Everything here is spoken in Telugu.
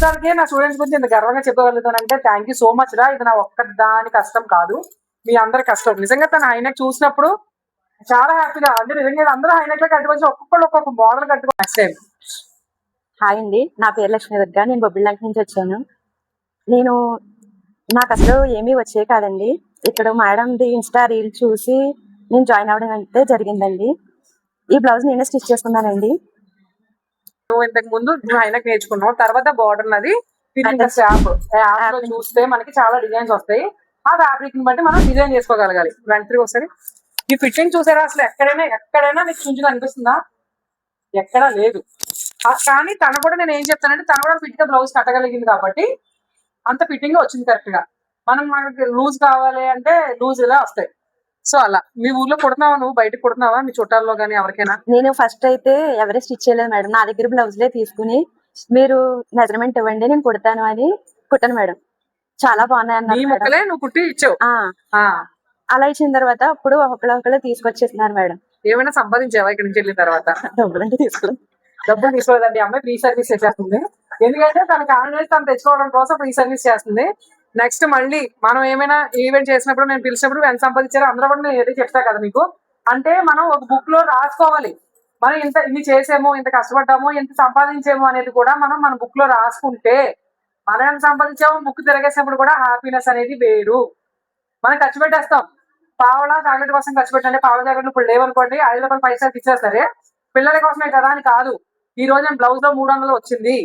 సంవత్సరాలకే నా స్టూడెంట్స్ గురించి ఇంత గర్వంగా చెప్పగలుగుతానంటే థ్యాంక్ యూ సో మచ్ రా. ఇది నా ఒక్కదాని కష్టం కాదు, మీ అందరి కష్టం. నిజంగా తన హైనెక్ చూసినప్పుడు చాలా హ్యాపీగా, అంటే నిజంగా అందరూ హైనెక్ లో కట్టుకొచ్చి ఒక్కొక్కరు ఒక్కొక్క మోడల్ కట్టుకో నెక్స్ట్ టైం. హాయ్ అండి, నా పేరు లక్ష్మీ దుర్గా, నేను బొబ్బిళ్ళంక నుంచి వచ్చాను. నేను నాకు అసలు ఏమీ వచ్చే కాదండి. ఇక్కడ మేడంది ఇన్స్టా రీల్ చూసి నేను జాయిన్ అవ్వడం అయితే జరిగిందండి. ఈ బ్లౌజ్ నేనే స్టిచ్ చేసుకున్నానండి. నువ్వు ఇంతకు ముందు హైనెక్ నేర్చుకున్నావు, తర్వాత బార్డర్ నది యాప్ లో చూస్తే మనకి చాలా డిజైన్స్ వస్తాయి. ఆ ఫ్యాబ్రిక్ ని బట్టి మనం డిజైన్ చేసుకోగలగాలి. వెంటనే ఒకసారి ఈ ఫిట్టింగ్ చూసారా? అసలు ఎక్కడైనా నీకు చుంచుగా అనిపిస్తుందా? ఎక్కడా లేదు. కానీ తను కూడా నేను ఏం చెప్తానంటే తను కూడా ఫిట్ గా బ్లౌజ్ కట్టగలిగింది కాబట్టి అంత ఫిట్టింగ్ గా వచ్చింది కరెక్ట్ గా. మనకి లూజ్ కావాలి అంటే లూజ్ ఇలా వస్తాయి. సో అలా మీ ఊర్లో కుడుతున్నావా? నువ్వు బయటకు కుడుతున్నావా మీ చుట్టాల్లో కానీ ఎవరికైనా? నేను ఫస్ట్ అయితే ఎవరే స్టిచ్ చేయలేదు మేడం. నా దగ్గర బ్లౌజ్లే తీసుకుని మీరు మెజర్మెంట్ ఇవ్వండి నేను కుడతాను అని కుట్టాను మేడం. చాలా బాగున్నాయి నీ ముక్కలే నువ్వు కుట్టి ఇచ్చావు. అలా ఇచ్చిన తర్వాత అప్పుడు ఒకళ్ళు తీసుకొచ్చేస్తున్నారు మేడం. ఏమైనా సంపాదించావా ఇక్కడ నుంచి వెళ్ళిన తర్వాత? డబ్బులంటే డబ్బులు తీసుకోలేదండి. అమ్మాయి ఫ్రీ సర్వీస్ చేసేస్తుంది. ఎందుకంటే తన కాన్ఫిడెన్స్ తను తెచ్చుకోవడం కోసం ఫ్రీ సర్వీస్ చేస్తుంది. నెక్స్ట్ మళ్ళీ మనం ఏమైనా ఈవెంట్ చేసినప్పుడు నేను పిలిచినప్పుడు ఎంత సంపాదించారో అందరూ కూడా నేను ఏదో చెప్తా కదా మీకు. అంటే మనం ఒక బుక్ లో రాసుకోవాలి, మనం ఇన్ని చేసాము, ఇంత కష్టపడ్డాము, ఇంత సంపాదించాము అనేది కూడా మనం మన బుక్ లో రాసుకుంటే మనం ఎంత సంపాదించాము బుక్ తిరగేసినప్పుడు కూడా హ్యాపీనెస్ అనేది వేరు. మనం ఖర్చు పెట్టేస్తాం. పావలా చాక్లెట్ కోసం ఖర్చు పెట్టండి, పావలా చాక్లెట్ ఇప్పుడు లేవనుకోండి 5 రూపాయలు 5 ఇచ్చేస్తారు. పిల్లల కోసమే కదా అని కాదు. ఈ రోజు బ్లౌజ్ లో 300 వచ్చింది,